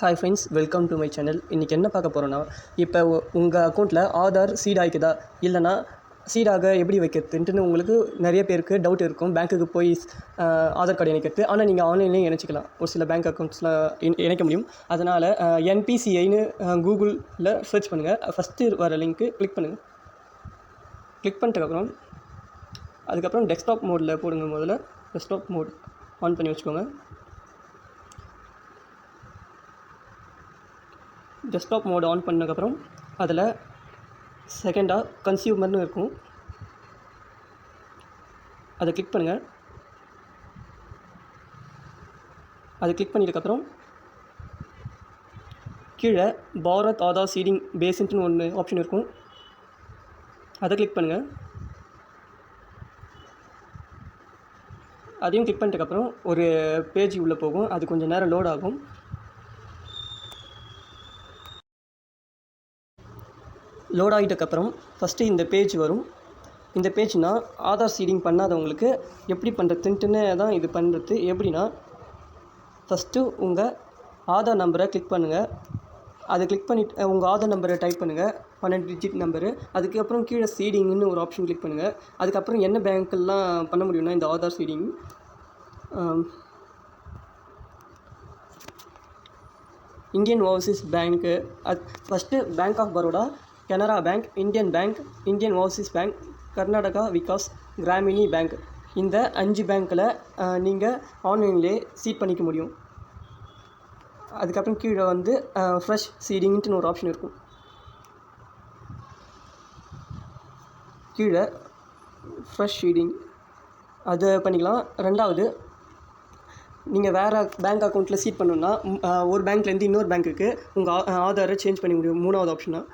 Hi friends, welcome to my channel. இன்றைக்கி என்ன பார்க்க போகிறோன்னா, இப்போ உங்கள் அக்கௌண்ட்டில் ஆதார் சீட் ஆகிக்குதா இல்லைனா சீடாக எப்படி வைக்கிறதுன்ட்டு உங்களுக்கு நிறைய பேருக்கு டவுட் இருக்கும். பேங்க்குக்கு போய் ஆதார் கார்டு இணைக்கிறது, ஆனால் நீங்கள் ஆன்லைன்லேயும் இணைச்சிக்கலாம். ஒரு சில பேங்க் அக்கௌண்ட்ஸில் இணைக்க முடியும். அதனால் என்பிசிஐன்னு கூகுளில் சர்ச் பண்ணுங்கள். ஃபஸ்ட்டு வர லிங்க்கு கிளிக் பண்ணுங்கள். கிளிக் பண்ணிட்டதுக்கப்புறம் அதுக்கப்புறம் டெஸ்க்டாப் மோடில் போடுங்க. முதல்ல டெஸ்க்டாப் மோட் ஆன் பண்ணி வச்சுக்கோங்க. டெஸ்க்டாப் மோட் ஆன் பண்ணதுக்கப்புறம் அதில் செகண்டாக கன்சியூமர்னு இருக்கும், அதை கிளிக் பண்ணுங்கள். அதை கிளிக் பண்ணிட்டதுக்கப்புறம் கீழே பாரத் ஆதார் சீடிங் பேஸ்ன்ட்டு ஒன்று ஆப்ஷன் இருக்கும், அதை கிளிக் பண்ணுங்கள். அதையும் கிளிக் பண்ணிட்டதுக்கப்புறம் ஒரு பேஜ் உள்ளே போகும். அது கொஞ்சம் நேரம் லோட் ஆகும். லோட் ஆகிட்டதுக்கப்புறம் ஃபஸ்ட்டு இந்த பேஜ் வரும். இந்த பேஜ்னால் ஆதார் சீடிங் பண்ணாதவங்களுக்கு எப்படி பண்ணுறதுன்ட்டுன்னு தான் இது பண்ணுறது. எப்படின்னா, ஃபஸ்ட்டு உங்கள் ஆதார் நம்பரை கிளிக் பண்ணுங்கள். அதை கிளிக் பண்ணிவிட்டு உங்கள் ஆதார் நம்பரை டைப் பண்ணுங்கள், 12 டிஜிட் நம்பரு. அதுக்கப்புறம் கீழே சீடிங்னு ஒரு ஆப்ஷன் கிளிக் பண்ணுங்கள். அதுக்கப்புறம் என்ன பேங்க்கெல்லாம் பண்ண முடியும்னா இந்த Aadhaar seeding, Indian overseas bank, அது first bank of Baroda, Canara bank, Indian bank, Indian overseas bank, Karnataka Vikas Grameena bank. இந்த 5 பேங்க்கில் நீங்கள் ஆன்லைன்லேயே சீட் பண்ணிக்க முடியும். அதுக்கப்புறம் கீழே வந்து ஃப்ரெஷ் சீடிங்ன்ட்டு ஒரு ஆப்ஷன் இருக்கும். கீழே ஃப்ரெஷ் சீடிங் அதை பண்ணிக்கலாம். ரெண்டாவது, நீங்கள் வேறு பேங்க் அக்கௌண்ட்டில் சீட் பண்ணணுன்னா ஒரு பேங்க்லேருந்து இன்னொரு பேங்க்குக்கு உங்கள் ஆதாரை சேஞ்ச் பண்ணி முடியும், மூணாவது ஆப்ஷனாக.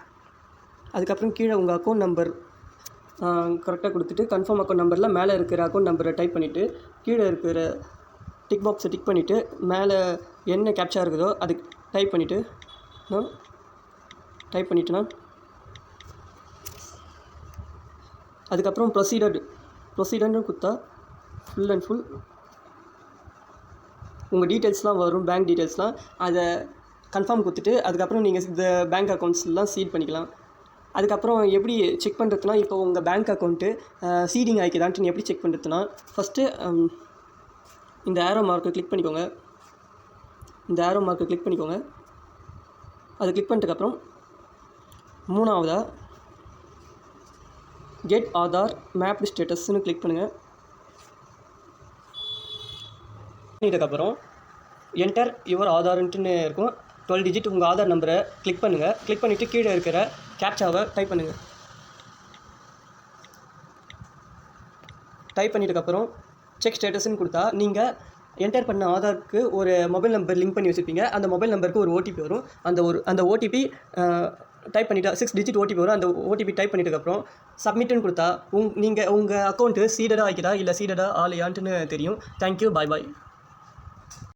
அதுக்கப்புறம் கீழே உங்கள் அக்கௌண்ட் நம்பர் கரெக்டாக கொடுத்துட்டு கன்ஃபார்ம் அக்கௌண்ட் நம்பரில் மேலே இருக்கிற அக்கௌண்ட் நம்பரை டைப் பண்ணிவிட்டு கீழே இருக்கிற டிக் பாக்ஸை டிக் பண்ணிவிட்டு மேலே என்ன கேப்ச்சா இருக்குதோ அது டைப் பண்ணிவிட்டுனா அதுக்கப்புறம் ப்ரொசீடர்னு கொடுத்தா ஃபுல் அண்ட் ஃபுல் உங்கள் டீட்டெயில்ஸ்லாம் வரும், பேங்க் டீட்டெயில்ஸ்லாம். அதை கன்ஃபார்ம் கொடுத்துட்டு அதுக்கப்புறம் நீங்கள் இந்த பேங்க் அக்கௌண்ட்ஸ்லாம் சீட் பண்ணிக்கலாம். அதுக்கப்புறம் எப்படி செக் பண்ணுறதுனா, இப்போ உங்கள் பேங்க் அக்கௌண்ட்டு சீடிங் ஆகிக்குதான்ட்டு எப்படி செக் பண்ணுறதுனா, ஃபஸ்ட்டு இந்த ஆரோ மார்க்கை கிளிக் பண்ணிக்கோங்க. அதை கிளிக் பண்ணிட்டதுக்கப்புறம் மூணாவதாக கெட் ஆதார் மேப்டு ஸ்டேட்டஸ்ன்னு கிளிக் பண்ணுங்கள். பண்ணிட்டதுக்கப்புறம் என்டர் யுவர் ஆதார்ன்ட்டுன்னு இருக்கும், 12 டிஜிட் உங்கள் ஆதார் நம்பரை கிளிக் பண்ணுங்கள். கிளிக் பண்ணிவிட்டு கீழே இருக்கிற கேப்சாவை டைப் பண்ணுங்கள். டைப் பண்ணிட்டதுக்கப்புறம் செக் ஸ்டேட்டஸ்ன்னு கொடுத்தா நீங்கள் என்டர் பண்ண ஆதாருக்கு ஒரு மொபைல் நம்பர் லிங்க் பண்ணி வச்சுருப்பீங்க. அந்த மொபைல் நம்பருக்கு ஒரு ஓடிபி வரும். அந்த ஓடிபி டைப் பண்ணிவிட்டு 6 டிஜிட் ஓடிபி வரும். அந்த ஓடிபி டைப் பண்ணிட்டதுக்கப்புறம் சப்மிட்டுன்னு கொடுத்தா உங்கள் அக்கௌண்ட்டு சீடடாக ஆகிக்குதா இல்லை சீடடாக ஆலையான்ட்டுன்னு தெரியும். தேங்க்யூ, பாய்.